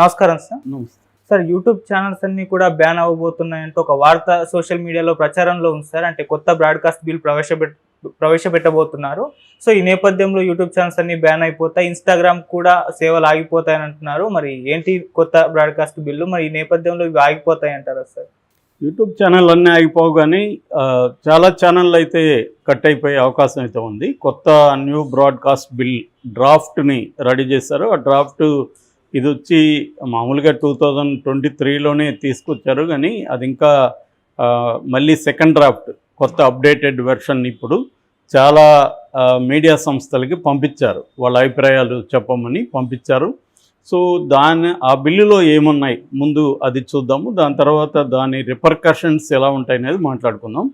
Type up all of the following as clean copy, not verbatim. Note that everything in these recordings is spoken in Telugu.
నమస్కారం సార్. నమస్తే. సార్, యూట్యూబ్ ఛానల్స్ అన్ని కూడా బ్యాన్ అవ్వబోతున్నాయంటే ఒక వార్త సోషల్ మీడియాలో ప్రచారంలో ఉంది సార్. అంటే కొత్త బ్రాడ్కాస్ట్ బిల్ ప్రవేశపెట్టబోతున్నారు. సో ఈ నేపథ్యంలో యూట్యూబ్ ఛానల్స్ అన్ని బ్యాన్ అయిపోతాయి, ఇన్స్టాగ్రామ్ కూడా సేవలు ఆగిపోతాయని అంటున్నారు. మరి ఏంటి కొత్త బ్రాడ్కాస్ట్ బిల్లు? మరి ఈ నేపథ్యంలో ఇవి ఆగిపోతాయి అంటారా సార్? యూట్యూబ్ ఛానల్ అన్నీ ఆగిపోవు, కానీ చాలా ఛానళ్ళు అయితే కట్ అయిపోయే అవకాశం అయితే ఉంది. కొత్త న్యూ బ్రాడ్కాస్ట్ బిల్ డ్రాఫ్ట్ని రెడీ చేశారు. ఆ డ్రాఫ్ట్ ఇది వచ్చి మామూలుగా 2023లోనే తీసుకొచ్చారు, కానీ అది ఇంకా మళ్ళీ సెకండ్ డ్రాఫ్ట్ కొత్త అప్డేటెడ్ వెర్షన్ ఇప్పుడు చాలా మీడియా సంస్థలకి పంపించారు. వాళ్ళ అభిప్రాయాలు చెప్పమని పంపించారు. సో ఆ బిల్లులో ఏమున్నాయి ముందు అది చూద్దాము. దాని తర్వాత దాని రిపర్కషన్స్ ఎలా ఉంటాయి అనేది మాట్లాడుకుందాం.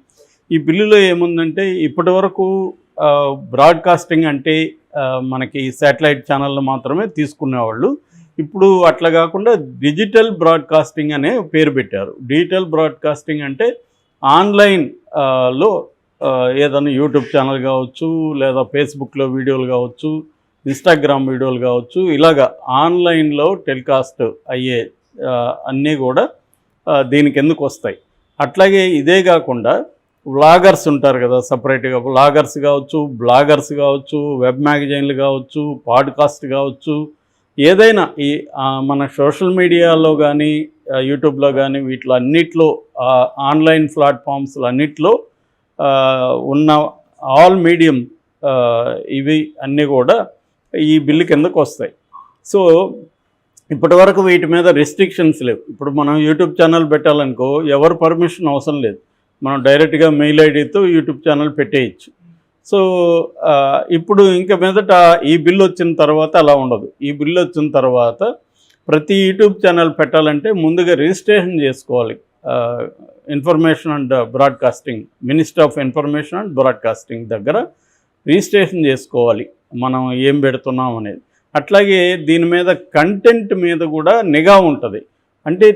ఈ బిల్లులో ఏముందంటే, ఇప్పటి వరకు బ్రాడ్కాస్టింగ్ అంటే మనకి శాటిలైట్ ఛానళ్ళు మాత్రమే తీసుకునేవాళ్ళు. ఇప్పుడు అట్లా కాకుండా డిజిటల్ బ్రాడ్కాస్టింగ్ అనే పేరు పెట్టారు. డిజిటల్ బ్రాడ్కాస్టింగ్ అంటే ఆన్లైన్లో ఏదైనా యూట్యూబ్ ఛానల్ కావచ్చు, లేదా ఫేస్బుక్లో వీడియోలు కావచ్చు, ఇన్స్టాగ్రామ్ వీడియోలు కావచ్చు, ఇలాగా ఆన్లైన్లో టెలికాస్ట్ అయ్యే అన్నీ కూడా దీనికి ఎందుకు వస్తాయి. అట్లాగే ఇదే కాకుండా వ్లాగర్స్ ఉంటారు కదా, సపరేట్గా వ్లాగర్స్ కావచ్చు, బ్లాగర్స్ కావచ్చు, వెబ్ మ్యాగజైన్లు కావచ్చు, పాడ్కాస్ట్ కావచ్చు, ఏదైనా ఈ మన సోషల్ మీడియాలో కానీ యూట్యూబ్లో కానీ వీటిలో అన్నిట్లో ఆన్లైన్ ప్లాట్ఫామ్స్లో అన్నిట్లో ఉన్న ఆల్ మీడియం ఇవి అన్నీ కూడా ఈ బిల్లు కిందకు వస్తాయి. సో ఇప్పటి వరకు వీటి మీద రెస్ట్రిక్షన్స్ లేవు. ఇప్పుడు మనం యూట్యూబ్ ఛానల్ పెట్టాలనుకో ఎవరు పర్మిషన్ అవసరం లేదు, మనం డైరెక్ట్గా మెయిల్ ఐడితో యూట్యూబ్ ఛానల్ పెట్టేయచ్చు. సో ఇప్పుడు ఇంకా మీదట ఈ బిల్లు వచ్చిన తర్వాత అలా ఉండదు. ఈ బిల్లు వచ్చిన తర్వాత ప్రతి యూట్యూబ్ ఛానల్ పెట్టాలంటే ముందుగా రిజిస్ట్రేషన్ చేసుకోవాలి. Information and broadcasting ministry of information and broadcasting దగ్గర రిజిస్ట్రేషన్ చేసుకోవాలి మనం ఏం పెడుతున్నాం అనేది. అట్లాగే దీని మీద కంటెంట్ మీద కూడా నిఘా ఉంటుంది. అంటే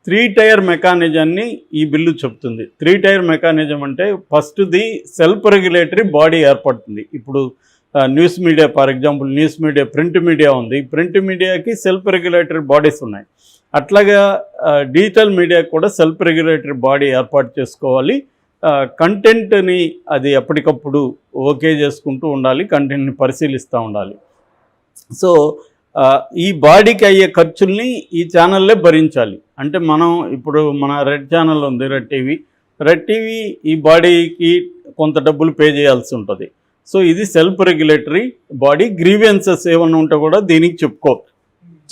3 టైర్ మెకానిజాన్ని ఈ బిల్లు చెప్తుంది. 3 టైర్ మెకానిజం అంటే ఫస్ట్ది సెల్ఫ్ రెగ్యులేటరీ బాడీ ఏర్పడుతుంది. ఇప్పుడు news media, for example news media, print media ఉంది. ప్రింట్ మీడియాకి సెల్ఫ్ రెగ్యులేటరీ బాడీస్ ఉన్నాయి. అట్లాగా డిజిటల్ మీడియాకి కూడా సెల్ఫ్ రెగ్యులేటరీ బాడీ ఏర్పాటు చేసుకోవాలి. కంటెంట్ని అది ఎప్పటికప్పుడు ఓకే చేసుకుంటూ ఉండాలి, కంటెంట్ని పరిశీలిస్తూ ఉండాలి. సో ఈ బాడీకి అయ్యే ఖర్చుల్ని ఈ ఛానల్లే భరించాలి. అంటే మనం ఇప్పుడు మన రెడ్ ఛానల్ ఉంది, రెడ్ టీవీ ఈ బాడీకి కొంత డబ్బులు పే చేయాల్సి ఉంటుంది. సో ఇది సెల్ఫ్ రెగ్యులేటరీ బాడీ. గ్రీవియన్సెస్ ఏమన్నా ఉంటే కూడా దీనికి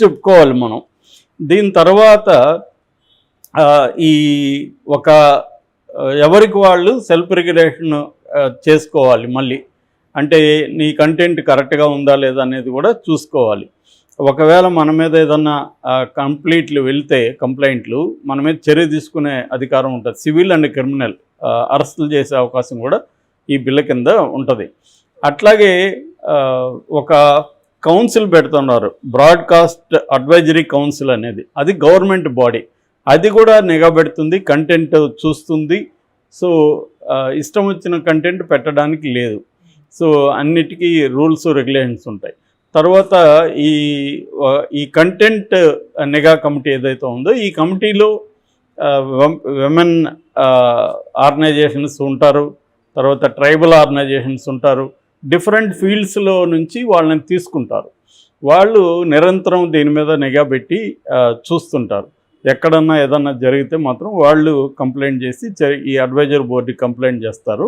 చెప్పుకోవాలి మనం. దీని తర్వాత ఈ ఒక ఎవరికి వాళ్ళు సెల్ఫ్ రెగ్యులేషన్ చేసుకోవాలి. మళ్ళీ అంటే నీ కంటెంట్ కరెక్ట్గా ఉందా లేదా అనేది కూడా చూసుకోవాలి. ఒకవేళ మన మీద ఏదన్నా కంప్లైంట్లు మన మీద చర్య తీసుకునే అధికారం ఉంటుంది. సివిల్ అండ్ క్రిమినల్ అరెస్టులు చేసే అవకాశం కూడా ఈ బిల్ల కింద ఉంటుంది. అట్లాగే ఒక కౌన్సిల్ పెడుతున్నారు, బ్రాడ్కాస్ట్ అడ్వైజరీ కౌన్సిల్ అనేది. అది గవర్నమెంట్ బాడీ, అది కూడా నిఘా పెడుతుంది, కంటెంట్ చూస్తుంది. సో ఇష్టం వచ్చిన కంటెంట్ పెట్టడానికి లేదు. సో అన్నిటికీ రూల్స్ రెగ్యులేషన్స్ ఉంటాయి. తర్వాత ఈ కంటెంట్ నిఘా కమిటీ ఏదైతే ఉందో ఈ కమిటీలో విమెన్ ఆర్గనైజేషన్స్ ఉంటారు, తర్వాత ట్రైబల్ ఆర్గనైజేషన్స్ ఉంటారు. డిఫరెంట్ ఫీల్డ్స్లో నుంచి వాళ్ళని తీసుకుంటారు. వాళ్ళు నిరంతరం దీని మీద నిఘా పెట్టి చూస్తుంటారు. ఎక్కడన్నా ఏదన్నా జరిగితే మాత్రం వాళ్ళు కంప్లైంట్ చేసి ఈ అడ్వైజర్ బోర్డుకి కంప్లైంట్ చేస్తారు.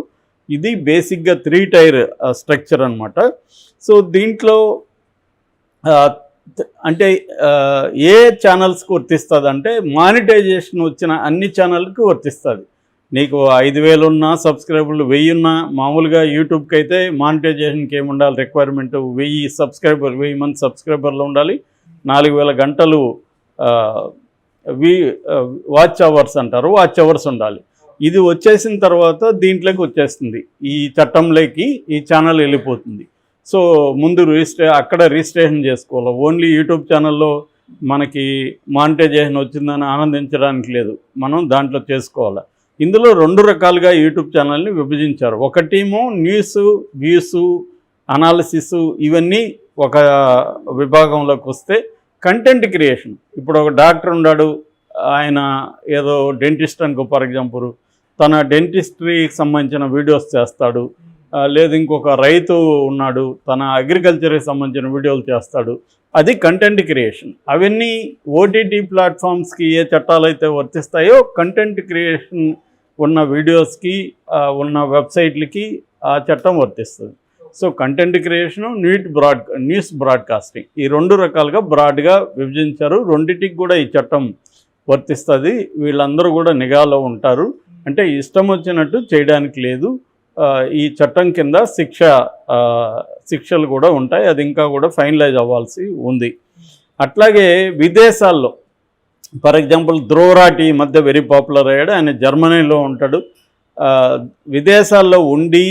ఇది బేసిక్గా 3 టైర్ స్ట్రక్చర్ అనమాట. సో దీంట్లో అంటే ఏ ఛానల్స్కి వర్తిస్తుంది అంటే మానిటైజేషన్ వచ్చిన అన్ని ఛానల్కి వర్తిస్తుంది. నీకు 5,000 ఉన్నా, సబ్స్క్రైబర్లు 1000 ఉన్నా, మామూలుగా యూట్యూబ్కి అయితే మానిటైజేషన్కి ఏముండాలి రిక్వైర్మెంట్ 1000 మంది సబ్స్క్రైబర్లు ఉండాలి, 4,000 గంటలు వాచ్ అవర్స్ అంటారు, వాచ్ అవర్స్ ఉండాలి. ఇది వచ్చేసిన తర్వాత దీంట్లోకి వచ్చేస్తుంది, ఈ చట్టంలోకి ఈ ఛానల్ వెళ్ళిపోతుంది. సో ముందు అక్కడ రిజిస్ట్రేషన్ చేసుకోవాలి. ఓన్లీ యూట్యూబ్ ఛానల్లో మనకి మానిటైజేషన్ వచ్చిందని ఆనందించడానికి లేదు, మనం దాంట్లో చేసుకోవాలి. ఇందులో 2 రకాలుగా యూట్యూబ్ ఛానల్ని విభజించారు. ఒకటేమో న్యూస్, వ్యూస్, అనాలిసిస్ ఇవన్నీ ఒక విభాగంలోకి వస్తే, కంటెంట్ క్రియేషన్. ఇప్పుడు ఒక డాక్టర్ ఉన్నాడు, ఆయన ఏదో డెంటిస్ట్ అనుకో ఫర్ ఎగ్జాంపుల్, తన డెంటిస్ట్రీకి సంబంధించిన వీడియోస్ చేస్తాడు. లేదు ఇంకొక రైతు ఉన్నాడు, తన అగ్రికల్చర్కి సంబంధించిన వీడియోలు చేస్తాడు. అది కంటెంట్ క్రియేషన్. అవన్నీ ఓటీటీ ప్లాట్ఫామ్స్కి ఏ చట్టాలు అయితే వర్తిస్తాయో కంటెంట్ క్రియేషన్ ఉన్న వీడియోస్కి ఉన్న వెబ్సైట్లకి ఆ చట్టం వర్తిస్తుంది. So content creation, news broadcasting ఈ 2 రకాలుగా బ్రాడ్గా విభజించారు. రెండింటికి కూడా ఈ చట్టం వర్తిస్తుంది. వీళ్ళందరూ కూడా నిఘాలో ఉంటారు. అంటే ఇష్టం వచ్చినట్టు చేయడానికి లేదు. ఈ చట్టం కింద శిక్షలు కూడా ఉంటాయి. అది ఇంకా కూడా ఫైనలైజ్ అవ్వాల్సి ఉంది. అట్లాగే విదేశాల్లో ఫర్ ఎగ్జాంపుల్ ధ్రువరాటి ఈ మధ్య వెరీ పాపులర్ అయ్యాడు. ఆయన జర్మనీలో ఉంటాడు. విదేశాల్లో ఉండి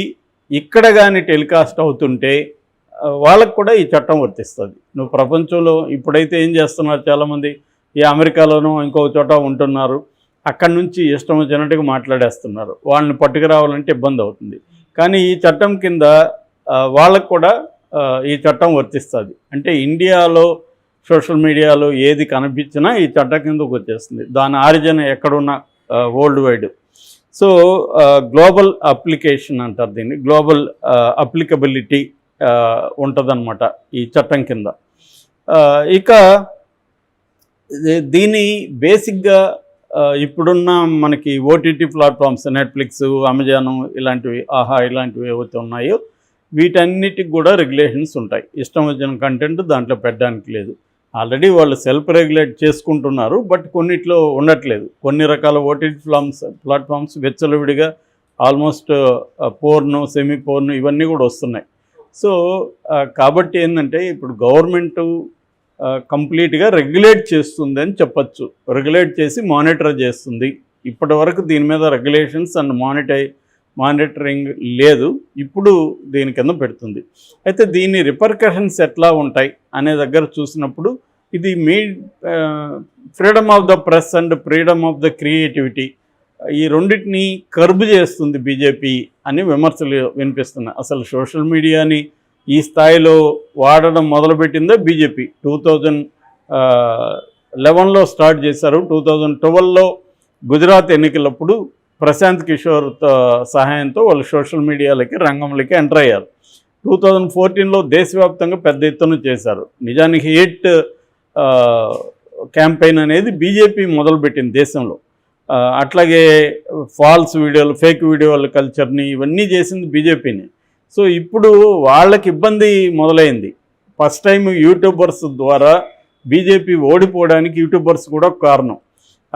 ఇక్కడ కానీ టెలికాస్ట్ అవుతుంటే వాళ్ళకు కూడా ఈ చట్టం వర్తిస్తుంది. నువ్వు ప్రపంచంలో ఇప్పుడైతే ఏం చేస్తున్నారు, చాలామంది ఈ అమెరికాలోనూ ఇంకొక చోట ఉంటున్నారు, అక్కడి నుంచి ఇష్టం వచ్చినట్టుగా మాట్లాడేస్తున్నారు. వాళ్ళని పట్టుకురావాలంటే ఇబ్బంది అవుతుంది. కానీ ఈ చట్టం కింద వాళ్ళకు కూడా ఈ చట్టం వర్తిస్తుంది. అంటే ఇండియాలో సోషల్ మీడియాలో ఏది కనిపించినా ఈ చట్టం కిందకు వచ్చేస్తుంది. దాని ఆరిజిన్ ఎక్కడున్నా world wide. So global application అంటారు దీన్ని, గ్లోబల్ అప్లికబిలిటీ ఉంటుందన్నమాట ఈ చట్టం కింద. ఇక దీని బేసిక్గా ఇప్పుడున్న మనకి ఓటీటీ ప్లాట్ఫామ్స్ నెట్ఫ్లిక్స్, అమెజాన్ ఇలాంటివి, ఆహా ఇలాంటివి ఏవైతే ఉన్నాయో వీటన్నిటికి కూడా రెగ్యులేషన్స్ ఉంటాయి. ఇష్టం వచ్చిన కంటెంట్ దాంట్లో పెట్టడానికి లేదు. ఆల్రెడీ వాళ్ళు సెల్ఫ్ రెగ్యులేట్ చేసుకుంటున్నారు, బట్ కొన్నిట్లో ఉండట్లేదు. కొన్ని రకాల ఓటీటీ ప్లాట్ఫామ్స్ వెచ్చలవిడిగా ఆల్మోస్ట్ పోర్ను, సెమీ పోర్ను ఇవన్నీ కూడా వస్తున్నాయి. సో కాబట్టి ఏంటంటే ఇప్పుడు గవర్నమెంటు కంప్లీట్గా రెగ్యులేట్ చేస్తుంది అని చెప్పచ్చు. రెగ్యులేట్ చేసి మానిటర్ చేస్తుంది. ఇప్పటి వరకు దీని మీద రెగ్యులేషన్స్ అండ్ మానిటరింగ్ లేదు. ఇప్పుడు దీని కింద పెడుతుంది. అయితే దీని రిపర్కషన్స్ ఎట్లా ఉంటాయి అనే దగ్గర చూసినప్పుడు ఇది freedom of the press and freedom of the creativity ఈ రెండింటిని కర్బ్ చేస్తుంది బీజేపీ అని విమర్శలు వినిపిస్తున్నాయి. అసలు సోషల్ మీడియాని ఈ స్థాయిలో వాడడం మొదలుపెట్టిందే బీజేపీ. 2011లో స్టార్ట్ చేశారు. 2012లో గుజరాత్ ఎన్నికలప్పుడు ప్రశాంత్ కిషోర్ సహాయంతో వాళ్ళు సోషల్ మీడియాలకి రంగంలోకి ఎంటర్ అయ్యారు. 2014లో దేశవ్యాప్తంగా పెద్ద ఎత్తున చేశారు. నిజానికి హేట్ క్యాంపెయిన్ అనేది బీజేపీ మొదలుపెట్టింది దేశంలో. అట్లాగే ఫాల్స్ వీడియోలు, ఫేక్ వీడియోల కల్చర్ని ఇవన్నీ చేసింది బీజేపీని. సో ఇప్పుడు వాళ్ళకి ఇబ్బంది మొదలైంది. ఫస్ట్ టైం యూట్యూబర్స్ ద్వారా బీజేపీ ఓడిపోవడానికి యూట్యూబర్స్ కూడా కారణం.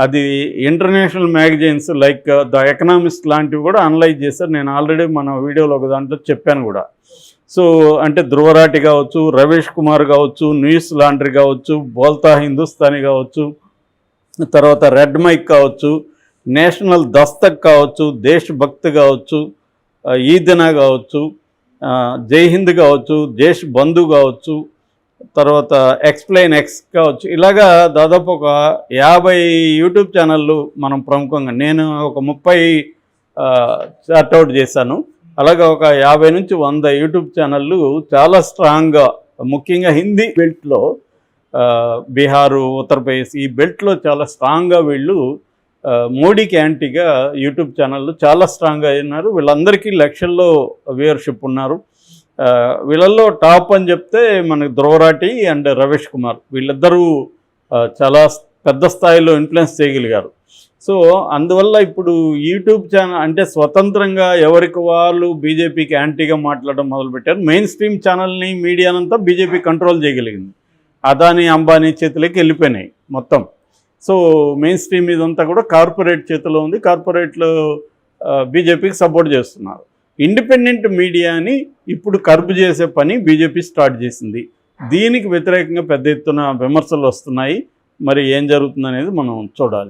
అది international magazines like the economist లాంటివి కూడా అనలైజ్ చేశారు. నేను ఆల్రెడీ మన వీడియోలో ఒక దాంట్లో చెప్పాను కూడా. సో అంటే ధ్రువరాటి కావచ్చు, రవేష్ కుమార్ కావచ్చు, న్యూస్ లాండ్రీ కావచ్చు, బోల్తా హిందుస్థానీ కావచ్చు, తర్వాత రెడ్ మైక్ కావచ్చు, నేషనల్ దస్తక్ కావచ్చు, దేశ్ భక్త్ కావచ్చు, ఈదనా కావచ్చు, జై హింద్ కావచ్చు, దేశ్ బంధు కావచ్చు, తర్వాత ఎక్స్ప్లెయిన్ ఎక్స్ కావచ్చు, ఇలాగా దాదాపు ఒక 50 యూట్యూబ్ ఛానళ్ళు మనం ప్రముఖంగా, నేను ఒక 30 చార్ట్అవుట్ చేశాను. అలాగే ఒక 50 నుంచి 100 యూట్యూబ్ ఛానళ్ళు చాలా స్ట్రాంగ్గా, ముఖ్యంగా హిందీ బెల్ట్లో బీహారు, ఉత్తరప్రదేశ్ ఈ బెల్ట్లో చాలా స్ట్రాంగ్గా వీళ్ళు మోడీకి యాంటీగా యూట్యూబ్ ఛానళ్ళు చాలా స్ట్రాంగ్గా అయినారు. వీళ్ళందరికీ లక్షల్లో వ్యూవర్షిప్ ఉన్నారు. వీళ్ళల్లో టాప్ అని చెప్తే మనకు ధ్రువరాటి అండ్ రవేష్ కుమార్ వీళ్ళిద్దరూ చాలా పెద్ద స్థాయిలో ఇన్ఫ్లుయెన్స్ చేయగలిగారు. సో అందువల్ల ఇప్పుడు యూట్యూబ్ ఛానల్ అంటే స్వతంత్రంగా ఎవరికి వాళ్ళు బీజేపీకి యాంటీగా మాట్లాడడం మొదలుపెట్టారు. మెయిన్ స్ట్రీమ్ ఛానల్ని, మీడియానంతా బీజేపీ కంట్రోల్ చేయగలిగింది. అదానీ, అంబానీ చేతిలోకి వెళ్ళిపోయినాయి మొత్తం. సో మెయిన్ స్ట్రీమ్ ఇదంతా కూడా కార్పొరేట్ చేతిలో ఉంది. కార్పొరేట్లు బీజేపీకి సపోర్ట్ చేస్తున్నారు. ఇండిపెండెంట్ మీడియాని ఇప్పుడు కర్బ్ చేసే పని బీజేపీ స్టార్ట్ చేసింది. దీనికి వ్యతిరేకంగా పెద్ద ఎత్తున విమర్శలు వస్తున్నాయి. మరి ఏం జరుగుతుందనేది మనం చూడాలి.